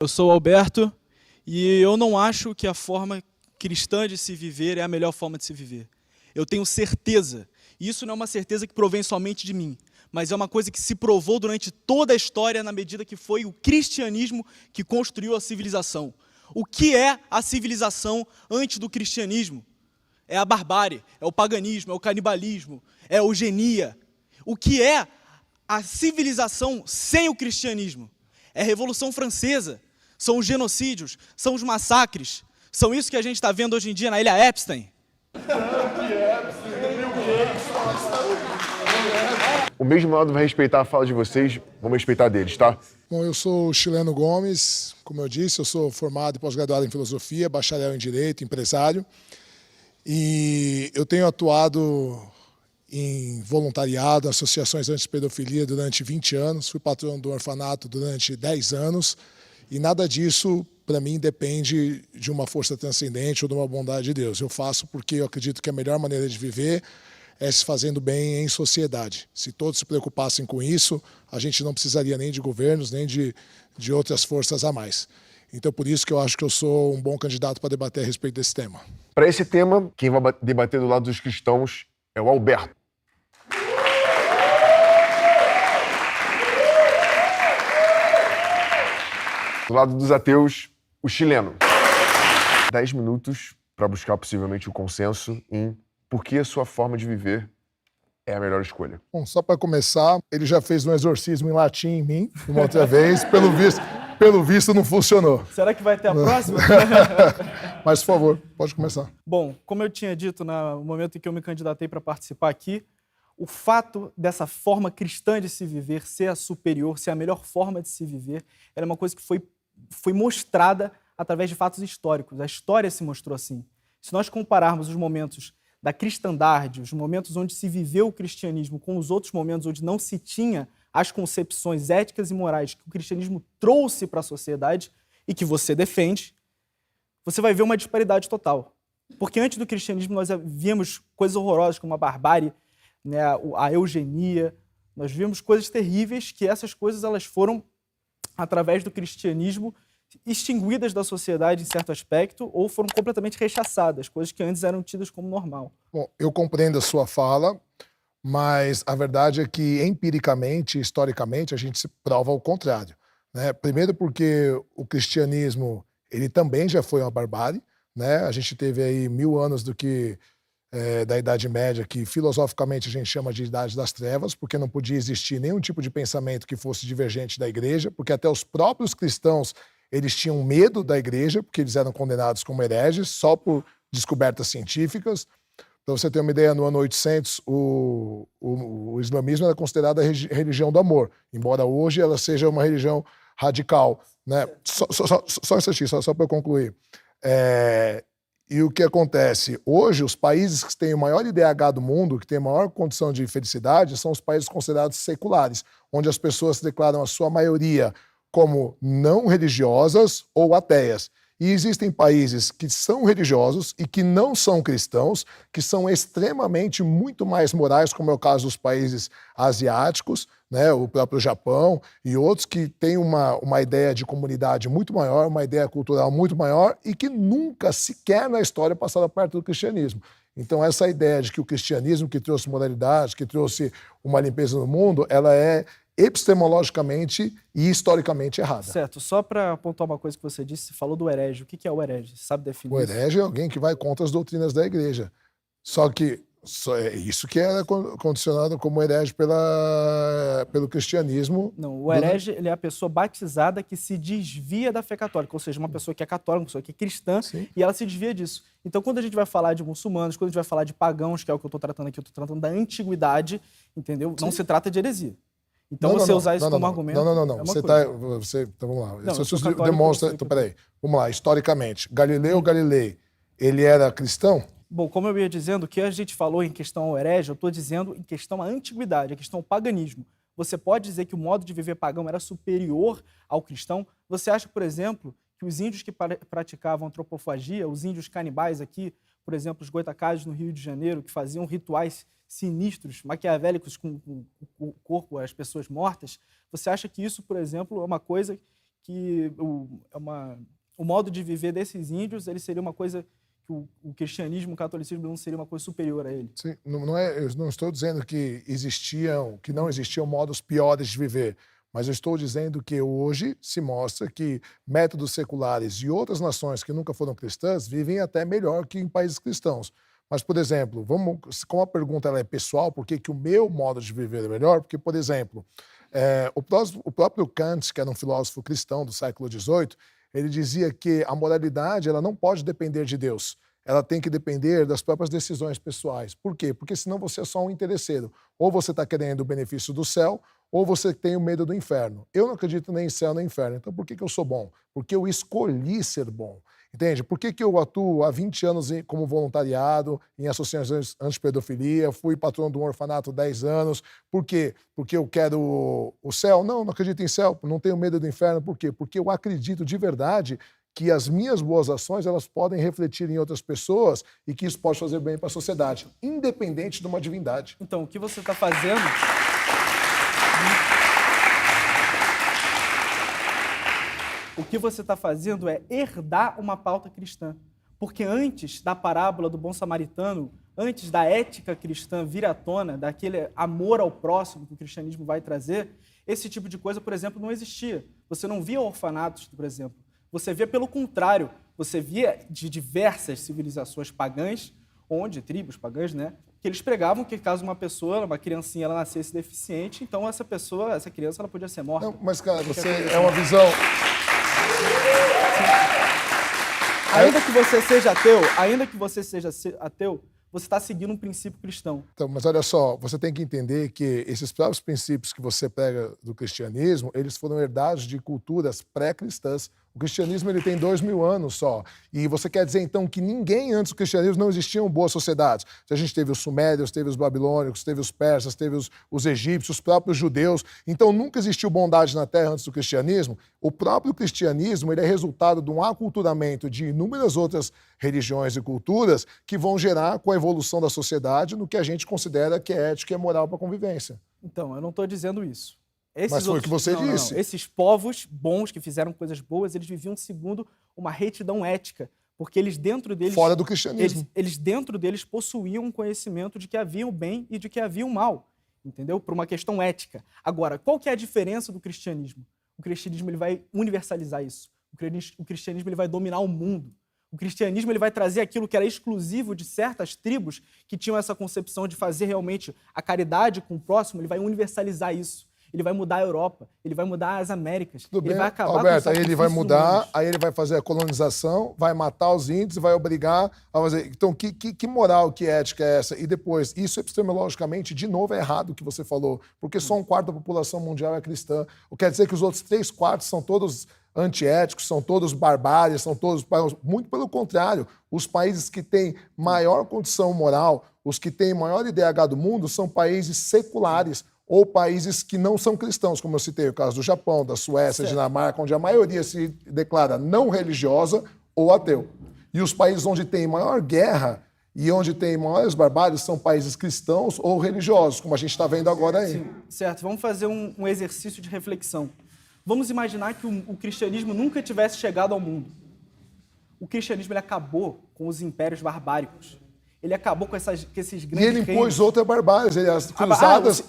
Eu sou o Alberto e eu não acho que a forma cristã de se viver é a melhor forma de se viver. Eu tenho certeza, e isso não é uma certeza que provém somente de mim, mas é uma coisa que se provou durante toda a história na medida que foi o cristianismo que construiu a civilização. O que é a civilização antes do cristianismo? É a barbárie, é o paganismo, é o canibalismo, é a eugenia. O que é a civilização sem o cristianismo? É a Revolução Francesa, são os genocídios, são os massacres, são isso que a gente está vendo hoje em dia na Ilha Epstein. O mesmo lado vai respeitar a fala de vocês, vamos respeitar deles, tá? Bom, eu sou o Chileno Gomes, como eu disse, eu sou formado e pós-graduado em filosofia, bacharel em direito, empresário. E eu tenho atuado em voluntariado, associações anti-pedofilia durante 20 anos, fui patrão do orfanato durante 10 anos, e nada disso, para mim, depende de uma força transcendente ou de uma bondade de Deus. Eu faço porque eu acredito que a melhor maneira de viver é se fazendo bem em sociedade. Se todos se preocupassem com isso, a gente não precisaria nem de governos, nem de outras forças a mais. Então, por isso que eu acho que eu sou um bom candidato para debater a respeito desse tema. Para esse tema, quem vai debater do lado dos cristãos é o Alberto. Do lado dos ateus, o Chileno. 10 minutos para buscar possivelmente o consenso em por que a sua forma de viver é a melhor escolha. Bom, só para começar, ele já fez um exorcismo em latim em mim, uma outra vez, pelo visto não funcionou. Será que vai ter a próxima? Mas, por favor, pode começar. Bom, como eu tinha dito no momento em que eu me candidatei para participar aqui, o fato dessa forma cristã de se viver ser a superior, ser a melhor forma de se viver, era uma coisa que foi mostrada através de fatos históricos. A história se mostrou assim. Se nós compararmos os momentos da cristandade, os momentos onde se viveu o cristianismo com os outros momentos onde não se tinha as concepções éticas e morais que o cristianismo trouxe para a sociedade e que você defende, você vai ver uma disparidade total. Porque antes do cristianismo nós víamos coisas horrorosas como a barbárie, né, a eugenia, nós vimos coisas terríveis que essas coisas elas foram, através do cristianismo, extinguidas da sociedade em certo aspecto ou foram completamente rechaçadas, coisas que antes eram tidas como normal. Bom, eu compreendo a sua fala, mas a verdade é que, empiricamente, historicamente, a gente se prova o contrário, né? Primeiro porque o cristianismo ele também já foi uma barbárie, né? A gente teve aí 1000 anos da Idade Média, que filosoficamente a gente chama de Idade das Trevas, porque não podia existir nenhum tipo de pensamento que fosse divergente da igreja, porque até os próprios cristãos eles tinham medo da igreja, porque eles eram condenados como hereges, só por descobertas científicas. Para você ter uma ideia, no ano 800, o islamismo era considerado a religião do amor, embora hoje ela seja uma religião radical, né? Só para eu concluir. E o que acontece? Hoje, os países que têm o maior IDH do mundo, que têm a maior condição de felicidade, são os países considerados seculares, onde as pessoas se declaram a sua maioria como não religiosas ou ateias. E existem países que são religiosos e que não são cristãos, que são extremamente muito mais morais, como é o caso dos países asiáticos, né, o próprio Japão e outros que têm uma ideia de comunidade muito maior, uma ideia cultural muito maior e que nunca sequer na história passaram perto do cristianismo. Então essa ideia de que o cristianismo que trouxe moralidade, que trouxe uma limpeza no mundo, ela é epistemologicamente e historicamente errada. Certo. Só para apontar uma coisa que você disse, você falou do herege. O que é o herege? Você sabe definir O isso? herege é alguém que vai contra as doutrinas da igreja. Só que é isso que era condicionado como herege pelo cristianismo. Não, o herege ele é a pessoa batizada que se desvia da fé católica, ou seja, uma pessoa que é católica, uma pessoa que é cristã, Sim. e ela se desvia disso. Então, quando a gente vai falar de muçulmanos, quando a gente vai falar de pagãos, que é o que eu estou tratando aqui, eu estou tratando da antiguidade, entendeu? Não se trata de heresia. Então, usar isso como argumento. Não. É uma Você coisa. então vamos lá. Não, Isso católico, demonstra. Então, peraí. Vamos lá, historicamente. Galileu Galilei, ele era cristão? Bom, como eu ia dizendo, o que a gente falou em questão ao herege, eu estou dizendo em questão à antiguidade, a questão ao paganismo. Você pode dizer que o modo de viver pagão era superior ao cristão? Você acha, por exemplo, que os índios que praticavam antropofagia, os índios canibais aqui, por exemplo, os goitacazes no Rio de Janeiro, que faziam rituais sinistros, maquiavélicos com o corpo, as pessoas mortas, você acha que isso, por exemplo, é uma coisa que o modo de viver desses índios ele seria uma coisa que o cristianismo, o catolicismo não seria uma coisa superior a ele. Sim, eu não estou dizendo que não existiam modos piores de viver, mas eu estou dizendo que hoje se mostra que métodos seculares e outras nações que nunca foram cristãs vivem até melhor que em países cristãos. Mas, por exemplo, como a pergunta ela é pessoal, por que o meu modo de viver é melhor? Porque, por exemplo, o próprio Kant, que era um filósofo cristão do século XVIII, ele dizia que a moralidade ela não pode depender de Deus. Ela tem que depender das próprias decisões pessoais. Por quê? Porque senão você é só um interesseiro. Ou você está querendo o benefício do céu, ou você tem o medo do inferno. Eu não acredito nem em céu nem em inferno. Então por que eu sou bom? Porque eu escolhi ser bom. Entende? Por que eu atuo há 20 anos como voluntariado, em associações anti-pedofilia, fui patrono de um orfanato há 10 anos? Por quê? Porque eu quero o céu? Não acredito em céu, não tenho medo do inferno. Por quê? Porque eu acredito de verdade que as minhas boas ações elas podem refletir em outras pessoas e que isso pode fazer bem para a sociedade, independente de uma divindade. Então, o que você está fazendo... O que você está fazendo é herdar uma pauta cristã. Porque antes da parábola do bom samaritano, antes da ética cristã vir à tona, daquele amor ao próximo que o cristianismo vai trazer, esse tipo de coisa, por exemplo, não existia. Você não via orfanatos, por exemplo. Você via pelo contrário. Você via de diversas civilizações pagãs, tribos pagãs, né? Que eles pregavam que caso uma criancinha, ela nascesse deficiente, então essa criança, ela podia ser morta. Não, mas, cara, é uma visão... Ainda que você seja ateu, você está seguindo um princípio cristão. Então, mas olha só, você tem que entender que esses próprios princípios que você prega do cristianismo, eles foram herdados de culturas pré-cristãs. O cristianismo ele tem 2000 anos só. E você quer dizer, então, que ninguém antes do cristianismo não existiam boas sociedades. A gente teve os sumérios, teve os babilônicos, teve os persas, teve os egípcios, os próprios judeus. Então, nunca existiu bondade na Terra antes do cristianismo. O próprio cristianismo ele é resultado de um aculturamento de inúmeras outras religiões e culturas que vão gerar, com a evolução da sociedade, no que a gente considera que é ética e moral para a convivência. Então, eu não estou dizendo isso. Mas foi o que você disse. Não. Esses povos bons que fizeram coisas boas, eles viviam segundo uma retidão ética, porque eles dentro deles... Fora do cristianismo. Eles dentro deles possuíam um conhecimento de que havia o bem e de que havia o mal, entendeu? Por uma questão ética. Agora, qual que é a diferença do cristianismo? O cristianismo ele vai universalizar isso. O cristianismo ele vai dominar o mundo. O cristianismo ele vai trazer aquilo que era exclusivo de certas tribos que tinham essa concepção de fazer realmente a caridade com o próximo, ele vai universalizar isso. Ele vai mudar a Europa, ele vai mudar as Américas, Tudo ele bem, vai acabar Alberto, com os aí ele vai mudar, humanos. aí ele vai fazer a colonização, vai matar os índios, vai obrigar a fazer... Então, que moral, que ética é essa? E depois, isso epistemologicamente, de novo, é errado o que você falou, porque só 1/4 da população mundial é cristã. Quer dizer que os outros 3/4 são todos antiéticos, são todos barbáries, são todos... Muito pelo contrário, os países que têm maior condição moral, os que têm maior IDH do mundo, são países seculares, ou países que não são cristãos, como eu citei, o caso do Japão, da Suécia, Dinamarca, onde a maioria se declara não religiosa ou ateu. E os países onde tem maior guerra e onde tem maiores barbáries são países cristãos ou religiosos, como a gente está vendo agora aí. Sim, certo. Vamos fazer um exercício de reflexão. Vamos imaginar que o cristianismo nunca tivesse chegado ao mundo. O cristianismo ele acabou com os impérios barbáricos. Ele acabou com esses grandes E ele impôs reinos. outra barbárie. As cruzadas,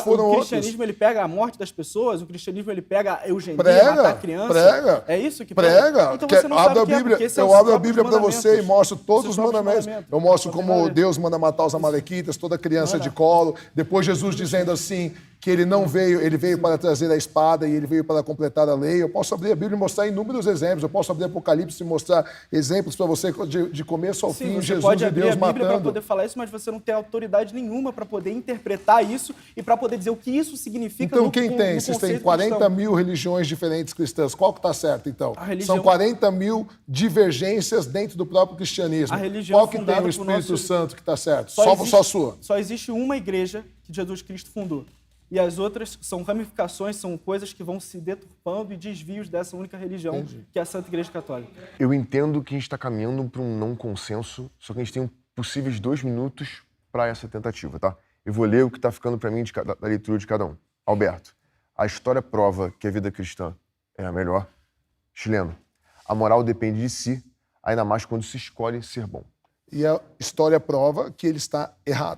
foram o outras. cristianismo ele pega a morte das pessoas, o cristianismo ele pega a eugenia, Prega, matar criança. prega. É isso que prega. Então você não sabe o que é, porque esse é eu os abro a próprios Bíblia para você e mandamentos. mostro todos os Seus próprios mandamentos. Eu mostro Pode como valer. Deus manda matar os amalequitas, toda criança de colo. Depois Jesus dizendo assim que ele não veio, ele veio para trazer a espada e ele veio para completar a lei. Eu posso abrir a Bíblia e mostrar inúmeros exemplos. Eu posso abrir Apocalipse e mostrar exemplos para você de começo ao Sim, fim, você Jesus pode e abrir Deus a Bíblia para matando. poder falar isso, mas você não tem autoridade nenhuma para poder interpretar isso e para poder dizer o que isso significa Então no quem no tem? Vocês têm conceito 40 cristão. mil religiões diferentes cristãs. Qual que está certo, então? A religião- São 40 mil divergências dentro do próprio cristianismo. A religião Qual que tem fundada o por Espírito nosso- Santo que está certo? Só Só existe- a sua. Só existe uma igreja que Jesus Cristo fundou. E as outras são ramificações, são coisas que vão se deturpando e desvios dessa única religião, que é a Santa Igreja Católica. Eu entendo que a gente está caminhando para um não consenso, só que a gente tem possíveis 2 minutos para essa tentativa, tá? Eu vou ler o que está ficando para mim da leitura de cada um. Alberto, a história prova que a vida cristã é a melhor. Chileno, a moral depende de si, ainda mais quando se escolhe ser bom. E a história prova que ele está errado.